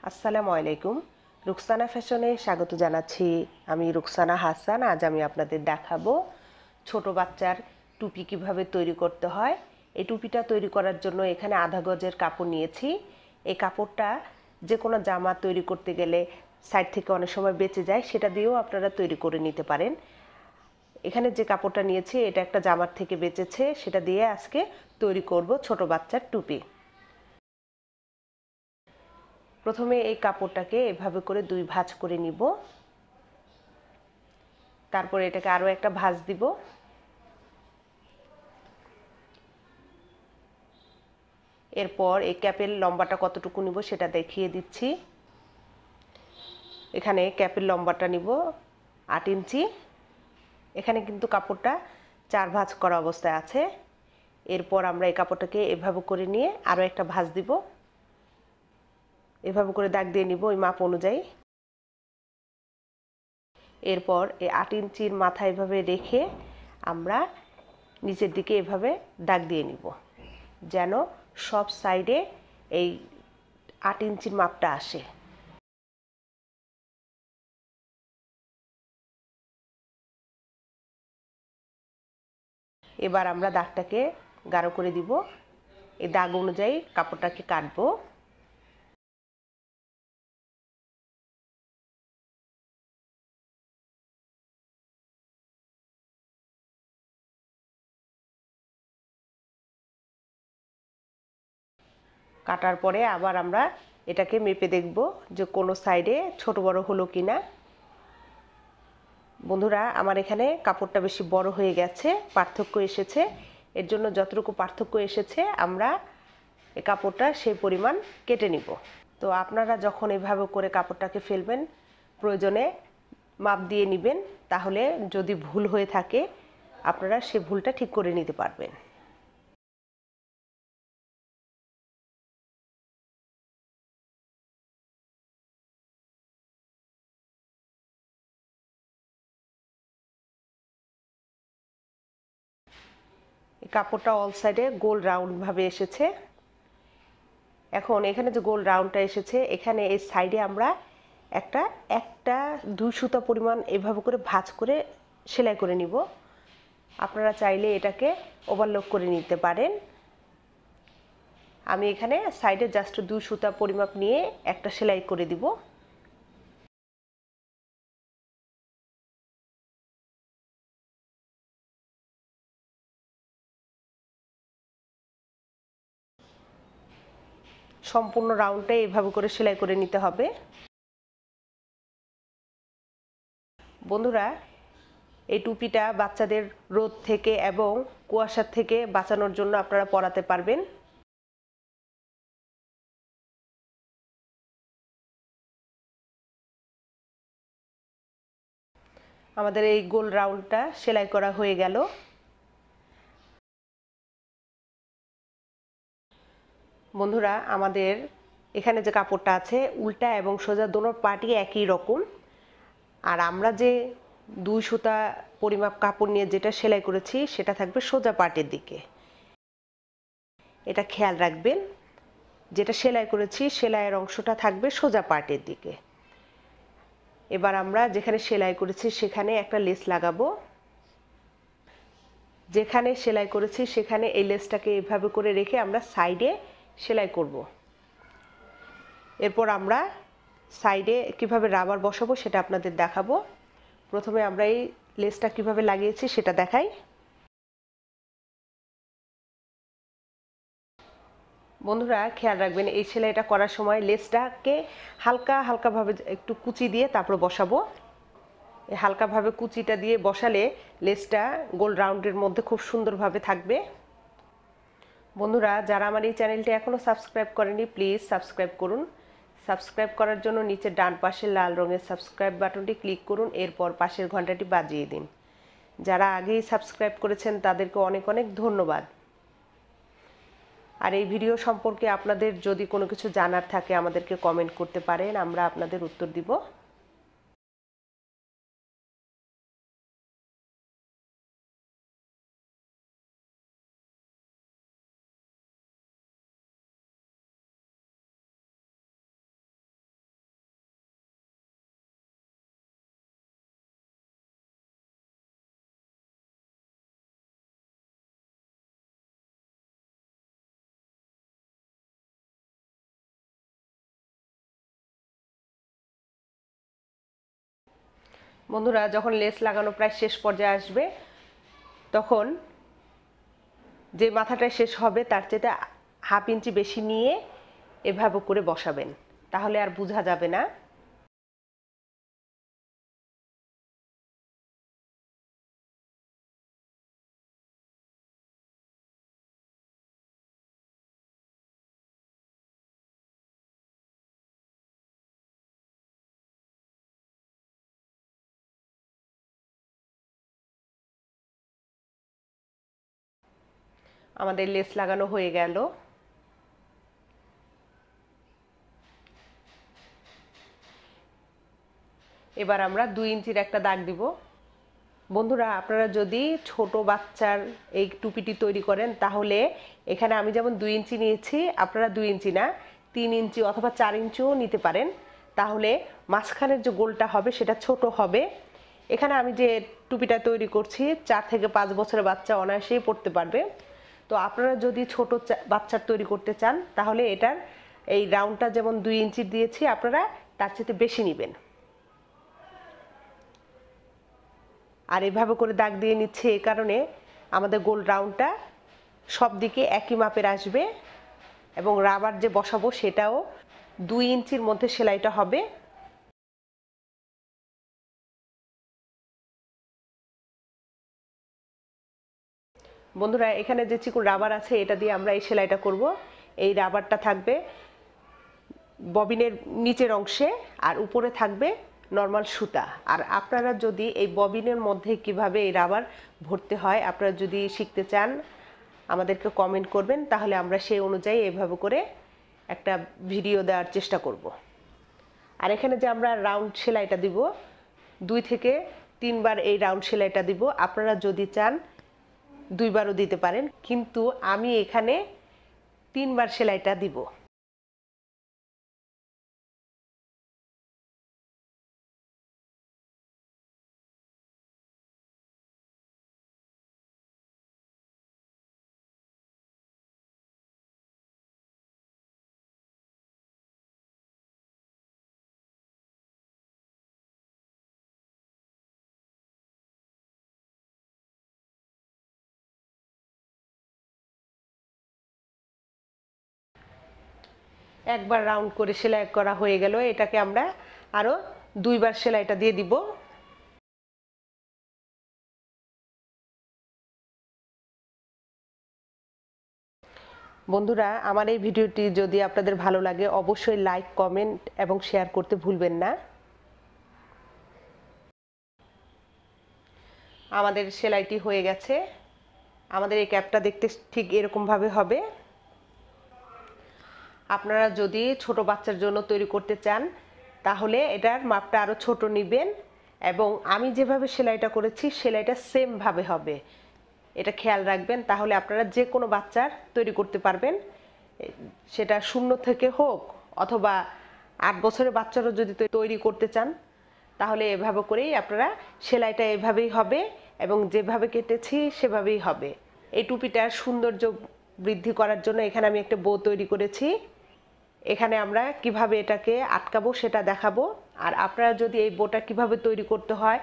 আসসালামু আলাইকুম। রুকসানা ফ্যাশনে স্বাগত জানাচ্ছি। আমি রুকসানা হাসান। আজ আমি আপনাদের দেখাবো ছোট বাচ্চার টুপি কিভাবে তৈরি করতে হয়। এই টুপিটা তৈরি করার জন্য এখানে আধা গজের কাপড় নিয়েছি। এই কাপড়টা যে কোনো জামা তৈরি করতে গেলে সাইড থেকে অনেক সময় বেঁচে যায়, সেটা দিয়েও আপনারা তৈরি করে নিতে পারেন। এখানে যে কাপড়টা নিয়েছি এটা একটা জামার থেকে বেঁচেছে, সেটা দিয়ে আজকে তৈরি করব ছোট বাচ্চার টুপি। প্রথমে এই কাপড়টাকে এভাবে করে দুই ভাঁজ করে নিব। তারপরে এটাকে আরও একটা ভাঁজ দিব। এরপর এই ক্যাপের লম্বাটা কতটুকু নিব সেটা দেখিয়ে দিচ্ছি। এখানে ক্যাপের লম্বাটা নিব 8 ইঞ্চি। এখানে কিন্তু কাপড়টা 4 ভাঁজ করা অবস্থায় আছে। এরপর আমরা এই কাপড়টাকে এভাবে করে নিয়ে আরও একটা ভাঁজ দিব। এভাবে করে দাগ দিয়ে নিব ওই মাপ অনুযায়ী। এরপর এই 8 ইঞ্চির মাথা এভাবে রেখে আমরা নিচের দিকে এভাবে দাগ দিয়ে নিব, যেন সব সাইডে এই 8 ইঞ্চির মাপটা আসে। এবার আমরা দাগটাকে গাঢ় করে দিব। এই দাগ অনুযায়ী কাপড়টাকে কাটবো। কাটার পরে আবার আমরা এটাকে মেপে দেখব যে কোনো সাইডে ছোট বড় হলো কিনা। বন্ধুরা, আমার এখানে কাপড়টা বেশি বড় হয়ে গেছে, পার্থক্য এসেছে। এর জন্য যতটুকু পার্থক্য এসেছে আমরা এই কাপড়টা সেই পরিমাণ কেটে নিব। তো আপনারা যখন এভাবে করে কাপড়টাকে ফেলবেন, প্রয়োজনে মাপ দিয়ে নেবেন, তাহলে যদি ভুল হয়ে থাকে আপনারা সেই ভুলটা ঠিক করে নিতে পারবেন। এই কাপড়টা অল সাইডে গোল রাউন্ড ভাবে এসেছে। এখন এখানে যে গোল রাউন্ডটা এসেছে, এখানে এই সাইডে আমরা একটা একটা 2 সুতা পরিমাণ এভাবে করে ভাঁজ করে সেলাই করে নিব। আপনারা চাইলে এটাকে ওভারলক করে নিতে পারেন। আমি এখানে সাইডে জাস্ট 2 সুতা পরিমাপ নিয়ে একটা সেলাই করে দিব। সম্পূর্ণ রাউন্ডটা এইভাবে করে সেলাই করে নিতে হবে। বন্ধুরা, এই টুপিটা বাচ্চাদের রোদ থেকে এবং কুয়াশার থেকে বাঁচানোর জন্য আপনারা পরাতে পারবেন। আমাদের এই গোল রাউন্ডটা সেলাই করা হয়ে গেল। বন্ধুরা, আমাদের এখানে যে কাপড়টা আছে উল্টা এবং সোজা দোনো পার্টই একই রকম। আর আমরা যে 2 সুতা পরিমাপ কাপড় নিয়ে যেটা সেলাই করেছি সেটা থাকবে সোজা পার্টের দিকে। এটা খেয়াল রাখবেন, যেটা সেলাই করেছি সেলাইয়ের অংশটা থাকবে সোজা পার্টের দিকে। এবার আমরা যেখানে সেলাই করেছি সেখানে একটা লেস লাগাবো। যেখানে সেলাই করেছি সেখানে এই লেসটাকে এভাবে করে রেখে আমরা সাইডে সেলাই করব। এরপর আমরা সাইডে কিভাবে রাবার বসাবো সেটা আপনাদের দেখাবো। প্রথমে আমরা এই লেসটা কিভাবে লাগিয়েছি সেটা দেখাই। বন্ধুরা, খেয়াল রাখবেন এই সেলাইটা করার সময় লেসটাকে হালকা হালকাভাবে একটু কুচি দিয়ে তারপর বসাবো। হালকাভাবে কুচিটা দিয়ে বসালে লেসটা গোল রাউন্ডের মধ্যে খুব সুন্দরভাবে থাকবে। বন্ধুরা, যারা আমার এই চ্যানেলটি এখনও সাবস্ক্রাইব করেনি প্লিজ সাবস্ক্রাইব করুন। সাবস্ক্রাইব করার জন্য নিচে ডান পাশে লাল রঙের সাবস্ক্রাইব বাটনটি ক্লিক করুন, এরপর পাশের ঘন্টাটি বাজিয়ে দিন। যারা আগেই সাবস্ক্রাইব করেছেন তাদেরকে অনেক অনেক ধন্যবাদ। আর এই ভিডিও সম্পর্কে আপনাদের যদি কোনো কিছু জানার থাকে আমাদেরকে কমেন্ট করতে পারেন, আমরা আপনাদের উত্তর দিব। বন্ধুরা, যখন লেস লাগানো প্রায় শেষ পর্যায়ে আসবে তখন যে মাথাটা শেষ হবে তার চেয়ে হাফ ইঞ্চি বেশি নিয়ে এভাবে করে বসাবেন, তাহলে আর বোঝা যাবে না। আমাদের লেস লাগানো হয়ে গেল। এবার আমরা 2 ইঞ্চির একটা দাগ দিব। বন্ধুরা, আপনারা যদি ছোট বাচ্চার এই টুপিটি তৈরি করেন তাহলে এখানে আমি যেমন 2 ইঞ্চি নিয়েছি, আপনারা 2 ইঞ্চি না 3 ইঞ্চি অথবা 4 ইঞ্চিও নিতে পারেন, তাহলে মাঝখানের যে গোলটা হবে সেটা ছোট হবে। এখানে আমি যে টুপিটা তৈরি করছি 4 থেকে 5 বছরের বাচ্চা অনায়াসেই পরতে পারবে। তো আপনারা যদি ছোট বাচ্চার তৈরি করতে চান তাহলে এটার এই রাউন্ডটা যেমন 2 ইঞ্চি দিয়েছি, আপনারা তার চেয়ে বেশি নেবেন। আর এভাবে করে দাগ দিয়ে নিচ্ছে এই কারণে আমাদের গোল রাউন্ডটা সব দিকে একই মাপের আসবে এবং রাবার যে বসাবো সেটাও 2 ইঞ্চির মধ্যে সেলাইটা হবে। বন্ধুরা, এখানে যে চিকন রাবার আছে এটা দিয়ে আমরা এই সেলাইটা করব। এই রাবারটা থাকবে ববিনের নিচের অংশে আর উপরে থাকবে নরমাল সুতা। আর আপনারা যদি এই ববিনের মধ্যে কিভাবে এই রাবার ভরতে হয় আপনারা যদি শিখতে চান আমাদেরকে কমেন্ট করবেন, তাহলে আমরা সেই অনুযায়ী এভাবে করে একটা ভিডিও দেওয়ার চেষ্টা করব। আর এখানে যে আমরা রাউন্ড সেলাইটা দিব 2 থেকে 3 বার এই রাউন্ড সেলাইটা দিব, আপনারা যদি চান 2 বারও দিতে পারেন, কিন্তু আমি এখানে 3 বার সেলাইটা দিব। একবার রাউন্ড করে সেলাই করা হয়ে গেল, এটাকে আমরা আরো 2 বার সেলাইটা দিয়ে দিব। বন্ধুরা, আমার এই ভিডিওটি যদি আপনাদের ভালো লাগে অবশ্যই লাইক, কমেন্ট এবং শেয়ার করতে ভুলবেন না। আমাদের সেলাইটি হয়ে গেছে। আমাদের এই ক্যাপটা দেখতে ঠিক এরকম ভাবে হবে। আপনারা যদি ছোট বাচ্চার জন্য তৈরি করতে চান তাহলে এটার মাপটা আরো ছোট নেবেন এবং আমি যেভাবে সেলাইটা করেছি সেলাইটা সেম ভাবে হবে, এটা খেয়াল রাখবেন। তাহলে আপনারা যে কোনো বাচ্চার তৈরি করতে পারবেন, সেটা 0 থেকে হোক অথবা 8 বছরের বাচ্চারও যদি তৈরি করতে চান তাহলে এভাবে করেই আপনারা সেলাইটা এভাবেই হবে এবং যেভাবে কেটেছি সেভাবেই হবে। এই টুপিটার সৌন্দর্য বৃদ্ধি করার জন্য এখানে আমি একটা বো তৈরি করেছি। এখানে আমরা কিভাবে এটাকে আটকাবো সেটা দেখাবো। আর আপনারা যদি এই বোটা কিভাবে তৈরি করতে হয়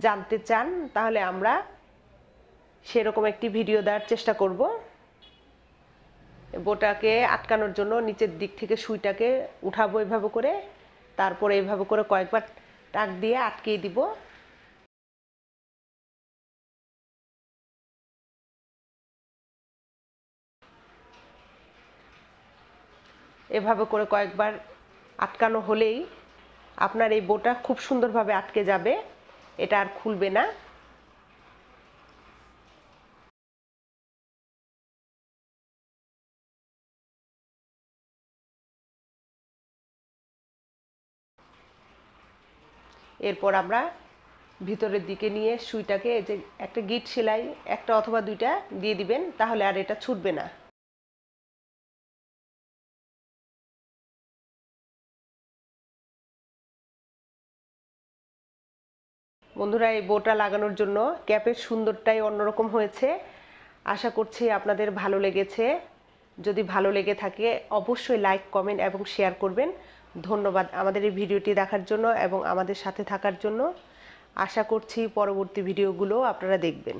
জানতে চান তাহলে আমরা সেরকম একটি ভিডিও দেওয়ার চেষ্টা করব। বোটাকে আটকানোর জন্য নিচের দিক থেকে সুইটাকে উঠাবো এভাবে করে, তারপরে এইভাবে করে কয়েকবার টাক দিয়ে আটকিয়ে দিব। এভাবে করে কয়েকবার আটকানো হলেই আপনার এই বোটা খুব সুন্দরভাবে আটকে যাবে, এটা আর খুলবে না। এরপর আমরা ভিতরের দিকে নিয়ে সুইটাকে এই যে একটা গিট সেলাই একটা অথবা 2টা দিয়ে দিবেন, তাহলে আর এটা ছুটবে না। বন্ধুরা, এই বোটা লাগানোর জন্য ক্যাপের সুন্দরটাই অন্যরকম হয়েছে। আশা করছি আপনাদের ভালো লেগেছে। যদি ভালো লেগে থাকে অবশ্যই লাইক, কমেন্ট এবং শেয়ার করবেন। ধন্যবাদ আমাদের এই ভিডিওটি দেখার জন্য এবং আমাদের সাথে থাকার জন্য। আশা করছি পরবর্তী ভিডিওগুলো আপনারা দেখবেন।